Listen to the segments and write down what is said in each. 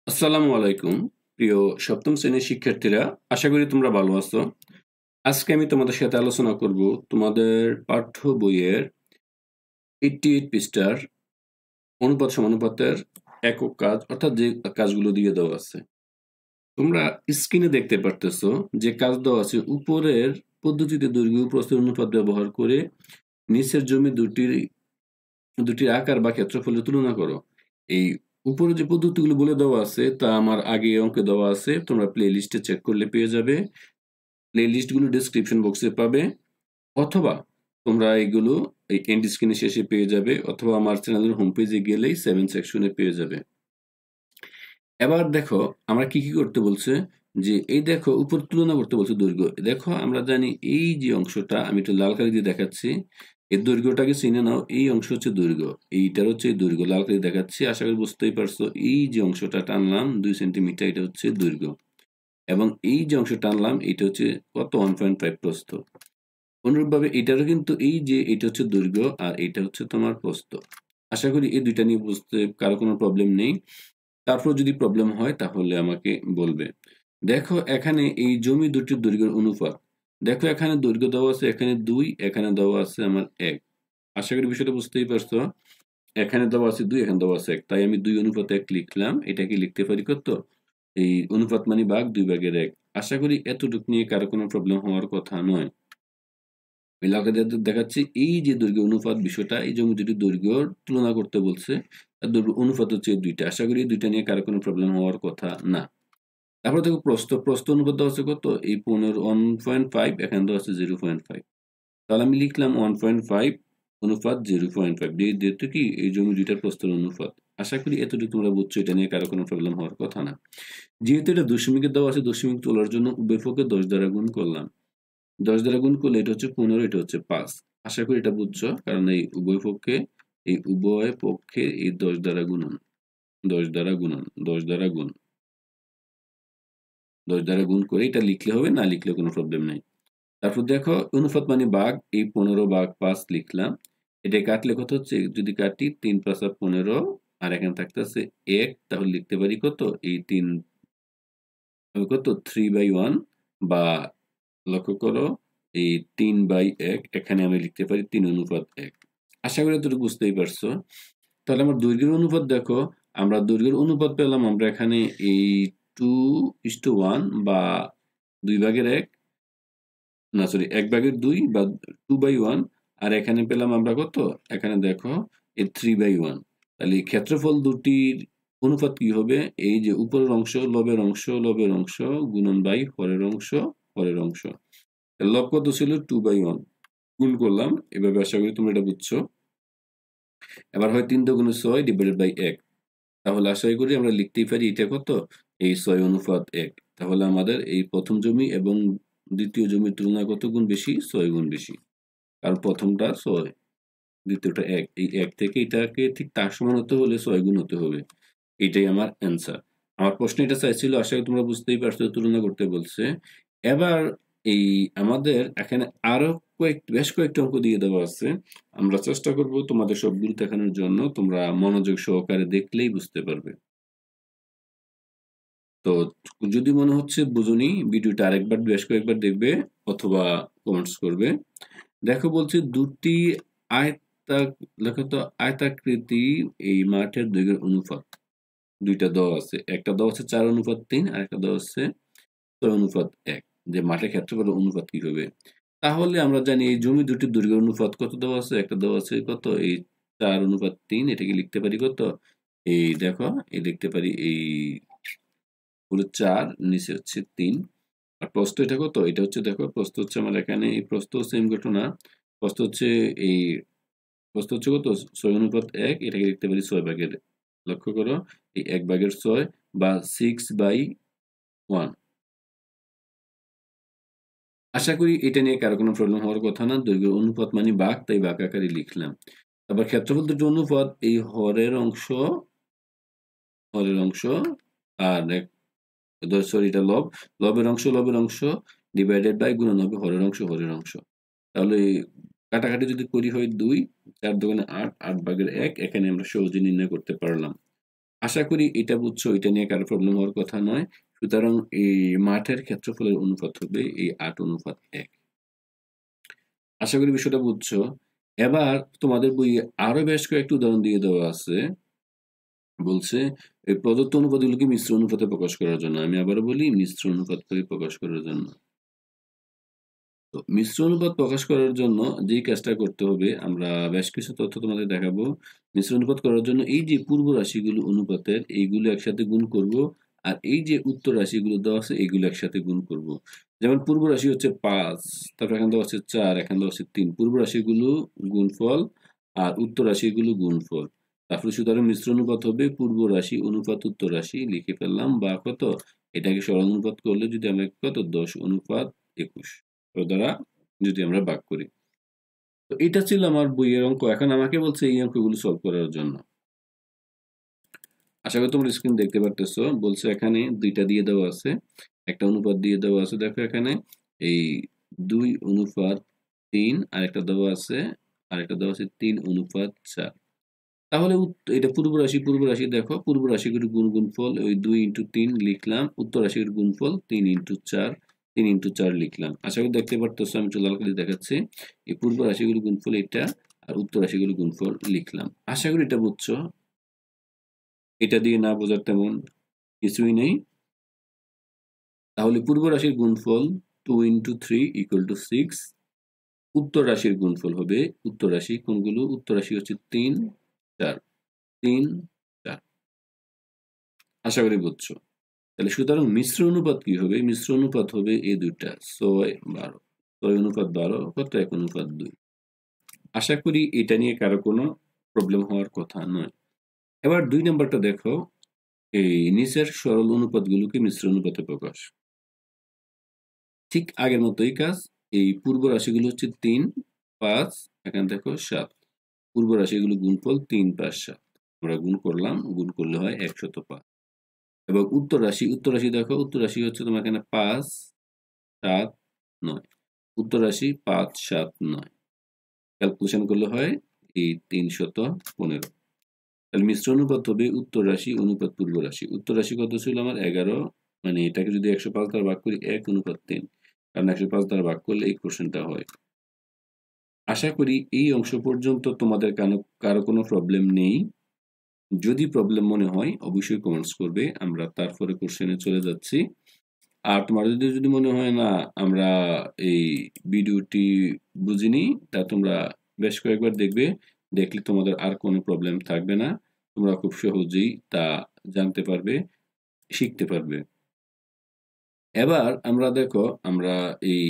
আসসালামু আলাইকুম প্রিয় সপ্তম শ্রেণীর শিক্ষার্থীরা, আশা করি তোমরা ভালো আছো। আজকে আমি তোমাদের সাথে আলোচনা করব তোমাদের পাঠ্য বইয়ের 88 পৃষ্ঠার অনুপাত সমানুপাতের একক কাজ, অর্থাৎ যে কাজগুলো দিয়ে দেওয়া আছে। তোমরা স্ক্রিনে দেখতে পারতেছো যে কাজ দেওয়া আছে। উপরের পদ্ধতিতে দৈর্ঘ্য ও প্রস্থের অনুপাত ব্যবহার করে নিচের জমি দুটির আকার বা ক্ষেত্রফলের তুলনা করো। এই উপরে যে পদ্ধতিগুলো বলে দেওয়া আছে তা আমার আগে অঙ্কে দেওয়া আছে, তোমরা প্লে লিস্টে চেক করলে পেয়ে যাবে। প্লে লিস্টগুলো ডেসক্রিপশন বক্সে পাবে, অথবা তোমরা এগুলো এই এন্ড স্ক্রিনে শেষে পেয়ে যাবে, অথবা আমার চ্যানেলের হোম পেজে গেলেই 7 সেকশনে পেয়ে যাবে। এবার দেখো আমরা কি কি করতে বলছে, যে এই দেখো উপর তুলনা করতে বলছে দৈর্ঘ্য। দেখো আমরা জানি এই যে অংশটা আমি একটু লাল কালি দিয়ে দেখাচ্ছি, এর দৈর্ঘ্যটাকে চিনে নাও। এই অংশ হচ্ছে দৈর্ঘ্য, এইটার হচ্ছে দৈর্ঘ্য, লাল কালি দেখাচ্ছি, আশা করি বুঝতেই পারছো। এই যে অংশটা টানলাম 2 সেন্টিমিটার, এটা হচ্ছে দৈর্ঘ্য, এবং এই যে অংশ টানলাম এটা হচ্ছে কত 1.5 প্রস্থ। অনুরূপভাবে এটারও কিন্তু এই যে এটা হচ্ছে দৈর্ঘ্য আর এটা হচ্ছে তোমার প্রস্থ। আশা করি এই দুইটা নিয়ে বুঝতে কারো কোনো প্রবলেম নেই। তারপর যদি প্রবলেম হয় তাহলে আমাকে বলবে। দেখো এখানে এই জমি দুটির দৈর্ঘ্যের অনুপাত। দেখো এখানে দৈর্ঘ্য দেওয়া আছে, এখানে 2, এখানে দেওয়া আছে আমার 1। আশা করি বিষয়টা বুঝতেই পারছো। এখানে দেওয়া আছে 2, এখানে দেওয়া আছে 1, তাই আমি 2:1 লিখলাম। এটাকে লিখতে পারি কত? এই অনুপাত মানে ভাগ 2/1। আশা করি এতটুক নিয়ে কারো কোনো প্রবলেম হওয়ার কথা নয়। দেখাচ্ছি এই যে দৈর্ঘ্য অনুপাত বিষয়টা, এই জমি দুটির দৈর্ঘ্যর তুলনা করতে বলছে। আর দৈর্ঘ্য অনুপাত হচ্ছে এই দুইটা। আশা করি এই দুইটা নিয়ে কারো কোনো প্রবলেম হওয়ার কথা না। তারপর দেখো প্রস্থ অনুপাত দেওয়া আছে কত? এই 1.5, এখানে দেওয়া আছে 0.5। তাহলে আমি লিখলাম 1.5 অনুপাত 0.5, যেহেতু কি এই জমি দুইটার প্রস্থের অনুপাত। আশা করি এতটুকু তোমরা বুঝছো, এটা নিয়ে কারো কোনো প্রবলেম হওয়ার কথা না। যেহেতু এটা দশমিকে দেওয়া আছে, দশমিক তোলার জন্য উভয়পক্ষে 10 দ্বারা গুণ করলাম। 10 দ্বারা গুণ করলে এটা হচ্ছে 15, এটা হচ্ছে 5। আশা করি এটা বুঝছো, কারণ এই উভয় পক্ষে এই 10 দ্বারা গুণন, 10 দ্বারা গুণন, 10 দ্বারা গুণ, 10 দ্বারা গুণ করে এটা লিখলে হবে, না লিখলে কোনো প্রবলেম নেই। তারপর দেখো অনুপাত মানে ভাগ, এই 15/5 লিখলাম। এটা কাটলে কত হচ্ছে? যদি কাটি 3×5 = 15, আর এখানে থাকতেছে 1, তাহলে লিখতে পারি কত? এই 3 কত 3/1, বা লক্ষ্য করো এই 3/1, এখানে আমি লিখতে পারি 3:1। আশা করি এতটুকু বুঝতেই পারছো। তাহলে আমার দৈর্ঘ্যের অনুপাত দেখো, আমরা দৈর্ঘ্যের অনুপাত পেলাম আমরা এখানে এই 2:1, বা 2/1, না সরি 1/2 বা 2/1। আর এখানে পেলাম আমরা কত? এখানে দেখো এই 3/1। তাহলে এই ক্ষেত্রফল দুটির অনুপাত কি হবে? এই যে উপরের অংশ লবের অংশ গুণন বাই হরের অংশ হরের অংশ। লব কত ছিল? 2/1, গুণ করলাম। এভাবে আশা করি তোমরা এটা বুঝছো। এবার হয় 3×6 ডিভাইডেড বাই 1। তাহলে আশা করি আমরা লিখতেই পারি এটা কত? এই 6:1। তাহলে আমাদের এই প্রথম জমি এবং দ্বিতীয় জমির তুলনায় কত গুণ বেশি? 6 গুণ বেশি। কারণ প্রথমটা 6, দ্বিতীয়টা 1। এই 1 থেকে এটাকে ঠিক তার সমান হতে হলে 6 গুণ হতে হবে। এটাই আমার অ্যান্সার। আমার প্রশ্ন এটা চাইছিল, আশা করি তোমরা বুঝতেই পারছো, তুলনা করতে বলছে। এবার এই আমাদের এখানে আরো বেশ কয়েকটা অঙ্ক দিয়ে দেওয়া আছে। আমরা চেষ্টা করব তোমাদের সবগুলো দেখানোর জন্য। তোমরা মনোযোগ সহকারে দেখলেই বুঝতে পারবে। তো যদি মনে হচ্ছে বুঝুনি, ভিডিওটা আরেকবার বেশ কয়েকবার দেখবে, অথবা কমেন্টস করবে। দেখো বলছে দুটি আয়তা লেখো তো আয়তাকৃতি এই মাঠের দৈর্ঘ্যের অনুপাত দুইটা দেওয়া আছে। একটা দেওয়া আছে 4:3, আর একটা দেওয়া আছে 6:1। যে মাঠের ক্ষেত্রফলের অনুপাত কি হবে? তাহলে আমরা জানি এই জমি দুটির দৈর্ঘ্যের অনুপাত কত দেওয়া আছে? একটা দেওয়া আছে কত? এই 4:3। এটাকে লিখতে পারি কত? এই দেখো, এই লিখতে পারি এই পুরো 4, নিচে হচ্ছে 3। আর প্রস্থ এটা কত? এটা হচ্ছে দেখো প্রস্থ হচ্ছে আমার এখানে এই প্রস্থ সেম ঘটনা। প্রস্থ হচ্ছে এই প্রস্থ হচ্ছে কত? 6:1। এটাকে লিখতে পারি 6/। লক্ষ্য করো এই 1/6 বা 6/1। আশা করি এটা নিয়ে কারো কোনো প্রবলেম হওয়ার কথা না। দৈর্ঘ্যের অনুপাত মানে ভাগ, তাই ভাগ আকারে লিখলাম। তারপর ক্ষেত্রফল দুটি অনুপাত এই হরের অংশ আর সরি এটা লবের অংশ ডিভাইডেড বাই গুণন হবে হরের অংশ। তাহলে কাটাকাটি যদি করি হয় 2, 4 × 8, 8/1। এখানে আমরা সহজে নির্ণয় করতে পারলাম। আশা করি এটা বুঝছো, এটা নিয়ে কারো প্রবলেম হওয়ার কথা নয়। সুতরাং এই মাঠের ক্ষেত্রফলের অনুপাত হবে এই 8:1। আশা করি বিষয়টা বুঝছো। এবার তোমাদের বইয়ে আরো বেশ কয়েকটি উদাহরণ দিয়ে দেওয়া আছে। বলছে এই প্রদত্ত অনুপাতগুলোকে মিশ্র অনুপাতে প্রকাশ করার জন্য। আমি আবারও বলি, মিশ্র অনুপাত করে প্রকাশ করার জন্য। তো মিশ্র অনুপাত প্রকাশ করার জন্য যেই কাজটা করতে হবে, আমরা বেশ কিছু তথ্য তোমাদের দেখাবো। মিশ্র অনুপাত করার জন্য এই যে পূর্ব রাশিগুলো অনুপাতের, এইগুলো একসাথে গুণ করব, আর এই যে উত্তর রাশিগুলো দেওয়া আছে এইগুলো একসাথে গুণ করব। যেমন পূর্ব রাশি হচ্ছে 5, তারপর এখানে দেওয়া আছে 4, এখানে দেওয়া আছে 3। পূর্ব রাশিগুলো গুণফল আর উত্তর রাশিগুলো গুণফল। তারপরে সুতরাং মিশ্র অনুপাত হবে পূর্ব রাশি অনুপাত উত্তর রাশি, লিখে ফেললাম। বা কত, এটাকে সরল অনুপাত করলে যদি আমরা কত 10:21 দ্বারা যদি আমরা ভাগ করি। তো এটা ছিল আমার বইয়ের অঙ্ক। এখন আমাকে বলছে এই অঙ্কগুলো সলভ করার জন্য। আশা করি তোমরা স্ক্রিন দেখতে পারতেছো। বলছে এখানে দুইটা দিয়ে দেওয়া আছে, একটা অনুপাত দিয়ে দেওয়া আছে। দেখো এখানে এই 2:3, আর একটা দেওয়া আছে, আর একটা দেওয়া আছে 3:4। তাহলে এটা পূর্ব রাশি, পূর্ব রাশি দেখো পূর্ব রাশিগুলোর গুণফল ওই 2 × 3 লিখলাম, উত্তর রাশির গুণফল 3 × 4, 3 × 4 লিখলাম। আশা করি দেখতে পারতেছো, আমি একটু লাল কালি দেখাচ্ছি। এই পূর্ব রাশিগুলোর গুণফল এটা, আর উত্তর রাশিগুলোর গুণফল লিখলাম। আশা করি এটা বুঝছো। এটা দিয়ে না বোঝার তেমন কিছুই নেই। তাহলে পূর্ব রাশির গুণফল 2 × 3 = 6। উত্তর রাশির গুণফল হবে, উত্তর রাশি কোনগুলো, উত্তর রাশি হচ্ছে 3, 4, 3, 4। আশা করি বুঝছো। তাহলে সুতরাং মিশ্র অনুপাত কি হবে? মিশ্র অনুপাত হবে এই দুইটা, 6:12। 6:12 কত? 1:2। আশা করি এটা নিয়ে কারো কোনো প্রবলেম হওয়ার কথা নয়। এবার 2 নাম্বারটা দেখো, এই নিচের সরল অনুপাতগুলোকে মিশ্র অনুপাতে প্রকাশ। ঠিক আগের মতোই কাজ। এই পূর্ব রাশিগুলো হচ্ছে 3, 5, এখানে দেখো 7। পূর্ব রাশিগুলো গুণফল 3, 5, 7। আমরা গুণ করলাম, গুণ করলে হয় 105। এবং উত্তর রাশি দেখো, উত্তর রাশি হচ্ছে তোমার এখানে 5, 7, 9। উত্তর রাশি 5, 7, 9। ক্যালকুলেশন করলে হয় এই 315। তাহলে মিশ্র অনুপাত হবে উত্তর রাশি অনুপাত পূর্ব রাশি। উত্তর রাশি কত ছিল আমার? 11। মানে এটাকে যদি 105 দ্বারা ভাগ করি 1:3, কারণ 105 দ্বারা ভাগ করলে এই কোশ্চেনটা হয়। আশা করি এই অংশ পর্যন্ত তোমাদের কারো কোনো প্রবলেম নেই। যদি প্রবলেম মনে হয় অবশ্যই কমেন্টস করবে, আমরা তারপরে কোশ্চেনে চলে যাচ্ছি। আর তোমাদের যদি মনে হয় না আমরা এই ভিডিওটি বুঝিনি, তা তোমরা বেশ কয়েকবার দেখবে, দেখলে তোমাদের আর কোনো প্রবলেম থাকবে না। তোমরা খুব সহজেই তা জানতে পারবে, শিখতে পারবে। এবার আমরা দেখো, আমরা এই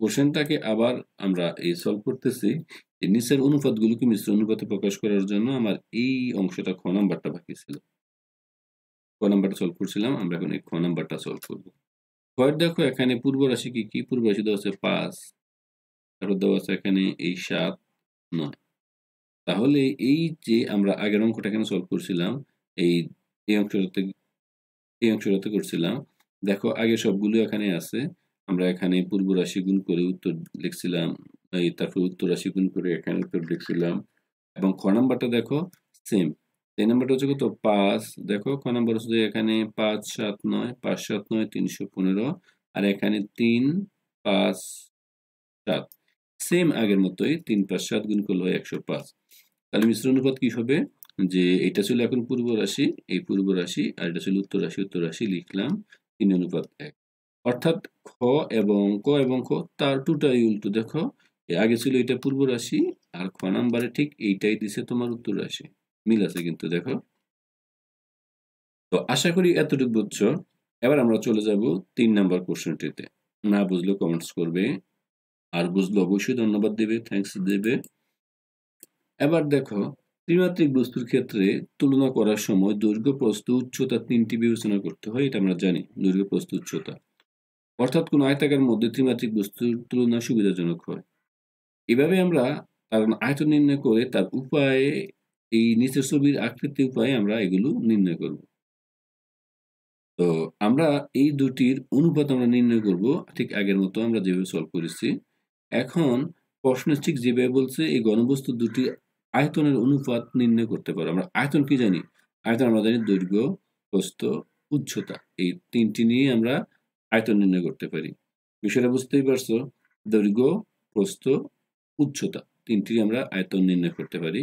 কোশ্চেনটাকে আবার আমরা এই সলভ করতেছি। এই নিচের অনুপাতগুলোকে মিশ্র অনুপাতে প্রকাশ করার জন্য আমার এই অংশটা খ নাম্বারটা বাকি ছিল। ক নাম্বারটা সলভ করছিলাম, আমরা এখন এই খ নাম্বারটা সলভ করবো। দেখো এখানে পূর্ব রাশি কি কি? পূর্ব রাশি দেওয়া আছে 5, তারপর দেওয়া আছে এখানে এই 7, 9। তাহলে এই যে আমরা আগের অঙ্কটা এখানে সলভ করছিলাম, এই এই অংশটাতে করছিলাম। দেখো আগে সবগুলো এখানে আছে। আমরা এখানে পূর্ব রাশি গুণ করে উত্তর লিখছিলাম, এই তারপর উত্তর রাশি গুণ করে এখানে উত্তর লিখছিলাম। এবং খ নাম্বারটা দেখো সেম। এই নাম্বারটা হচ্ছে কত? 5। দেখো খ নাম্বার হচ্ছে এখানে 5, 7, 9, 5, 7, 9, 315। আর এখানে 3, 5, 7। সেম আগের মতোই 3, 5, 7 গুণ করলে হয় 105। তাহলে মিশ্র অনুপাত কি হবে? যে এটা ছিল এখন পূর্ব রাশি, এই পূর্ব রাশি, আর এটা ছিল উত্তর রাশি, উত্তর রাশি লিখলাম 3:1। অর্থাৎ খ এবং খ তার টোটালি উল্টো। দেখো আগে ছিল এটা পূর্ব রাশি, আর খ নাম্বারে ঠিক এইটাই দিছে তোমার উত্তর রাশি। মিল আছে কিন্তু দেখো। তো আশা করি এতটুকু বুঝছো। এবার আমরা চলে যাব 3 নাম্বার কোশ্চেনটিতে। না বুঝলে কমেন্টস করবে, আর বুঝলে অবশ্যই ধন্যবাদ দেবে, থ্যাঙ্কস দেবে। এবার দেখো, ত্রিমাত্রিক বস্তুর ক্ষেত্রে তুলনা করার সময় দৈর্ঘ্য, প্রস্থ, উচ্চতা 3টি বিবেচনা করতে হয়। এটা আমরা জানি, দৈর্ঘ্য, প্রস্থ, উচ্চতা। অর্থাৎ কোন আয়তাকার মধ্যে ত্রিমাত্রিক বস্তুর তুলনা সুবিধাজনক হয়। এভাবে আমরা তার আয়তন নির্ণয় করে তার উপায়ে, এই নিচের ছবির আকৃতি উপায়ে আমরা এগুলো নির্ণয় করব। তো আমরা এই দুটির অনুপাত আমরা নির্ণয় করব ঠিক আগের মতো আমরা যেভাবে সলভ করেছি। এখন প্রশ্ন ঠিক যেভাবে বলছে এই ঘনবস্তু দুটি আয়তনের অনুপাত নির্ণয় করতে পারো। আমরা আয়তন কি জানি? আয়তন আমরা জানি দৈর্ঘ্য, প্রস্থ, উচ্চতা, এই তিনটি নিয়ে আমরা আয়তন নির্ণয় করতে পারি। বিষয়টা বুঝতেই পারছো? দৈর্ঘ্য, প্রস্থ, উচ্চতা তিনটি আমরা আয়তন নির্ণয় করতে পারি।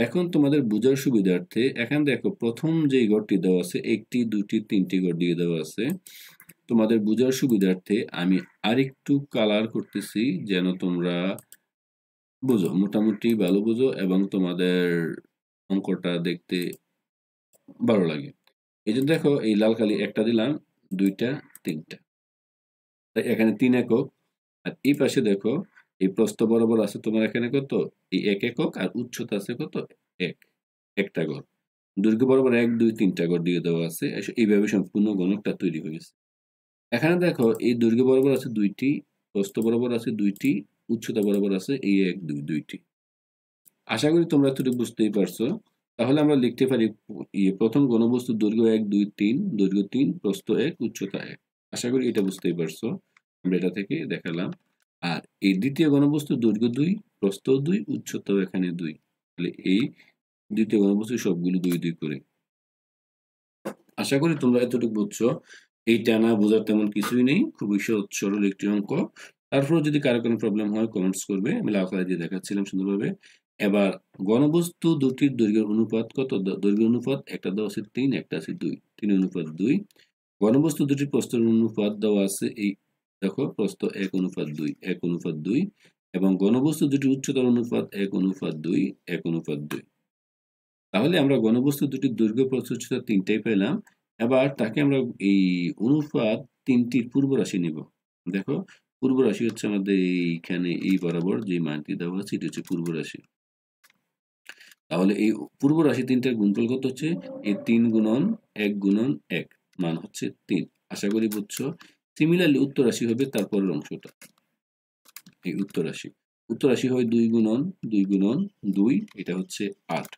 এখন তোমাদের বোঝার সুবিধার্থে এখানে দেখো প্রথম যে ঘরটি দেওয়া আছে, একটি, দুটি, তিনটি ঘর দিয়ে দেওয়া আছে। তোমাদের বোঝার সুবিধার্থে আমি আরেকটু কালার করতেছি যেন তোমরা বুঝো, মোটামুটি ভালো বুঝো এবং তোমাদের অঙ্কটা দেখতে ভালো লাগে। এই যে দেখো, এই লাল কালি একটা দিলাম, দুইটা, তিনটা, তাই এখানে 3 একক। আর এই পাশে দেখো, এই প্রস্থ বরাবর আছে তোমার এখানে কত, এই 1 একক, আর উচ্চতা আছে কত, 1, একটা ঘর। দৈর্ঘ্য বরাবর 1, 2, 3টা ঘর দিয়ে দেওয়া আছে। এইভাবে সম্পূর্ণ ঘনকটা তৈরি হয়ে গেছে। এখানে দেখো, এই দৈর্ঘ্য বরাবর আছে 2টি, প্রস্থ বরাবর আছে 2টি, উচ্চতা বরাবর আছে এই 1, 2, 2টি। আশা করি তোমরা এতটুকু বুঝতেই পারছো। তাহলে আমরা লিখতে পারি প্রথম ঘনবস্তু দৈর্ঘ্য 1, 2, 3, দৈর্ঘ্য 3, প্রস্থ 1, উচ্চতা 1। আশা করি এটা বুঝতেই পারছো। আমরা এটা থেকে দেখালাম। আর এই দ্বিতীয় ঘনবস্তু দৈর্ঘ্য 2, প্রস্থ 2, উচ্চতাও এখানে 2। তাহলে এই দ্বিতীয় ঘনবস্তু সবগুলো 2, 2 করে। আশা করি তোমরা এতটুকু বুঝছো। এইটা না বোঝার তেমন কিছুই নেই, খুবই সহজ সরল একটি অঙ্ক। তারপরে যদি কারো কোনো প্রবলেম হয় কমেন্টস করবে, আমি লাল কালার দিয়ে দেখাচ্ছিলাম সুন্দরভাবে। এবার ঘনবস্তু দুটির দৈর্ঘ্যের অনুপাত কত? দৈর্ঘ্য অনুপাত একটা দেওয়া আছে 3, একটা আছে 2, 3 অনুপাত 2। ঘনবস্তু দুটির প্রস্থের অনুপাত দেওয়া আছে, এই দেখো প্রস্থ 1 অনুপাত 2, 1 অনুপাত 2, এবং ঘনবস্তু দুটির উচ্চতার অনুপাত 1 অনুপাত 2, 1 অনুপাত 2। তাহলে আমরা ঘনবস্তু দুটির দৈর্ঘ্য, প্রস্থ, উচ্চতা তিনটাই পেলাম। এবার তাকে আমরা এই অনুপাত তিনটির পূর্ব রাশি নিব। দেখো, পূর্ব রাশি হচ্ছে আমাদের এইখানে এই বরাবর যে মানটি দেওয়া আছে, এটি হচ্ছে পূর্ব রাশি। তাহলে এই পূর্ব রাশি তিনটার গুণফল কত হচ্ছে? এই 3 গুণন 1 গুণন 1, মান হচ্ছে 3। আশা করি বুঝছো। সিমিলারলি উত্তর রাশি হবে তারপরের অংশটা। এই উত্তর রাশি, উত্তর রাশি হয় 2 গুণন 2 গুণন 2, এটা হচ্ছে 8।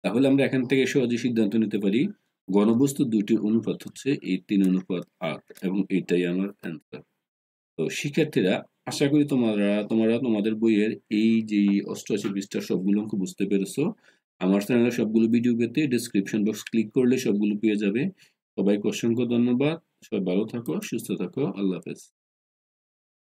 তাহলে আমরা এখান থেকে সহজে সিদ্ধান্ত নিতে পারি ঘনবস্তু দুটির অনুপাত হচ্ছে এই 3 অনুপাত 8, এবং এটাই আমার অ্যান্সার। তো শিক্ষার্থীরা, আশা করি তোমরা তোমাদের বইয়ের এই যে 88 পৃষ্ঠার সবগুলো অঙ্ক বুঝতে পেরেছো। আমার চ্যানেলে সবগুলো ভিডিও পেতে ডেসক্রিপশন বক্স ক্লিক করলে সবগুলো পেয়ে যাবে। সবাইকে অসংখ্য ধন্যবাদ। সবাই ভালো থাকো, সুস্থ থাকো। আল্লাহ হাফেজ।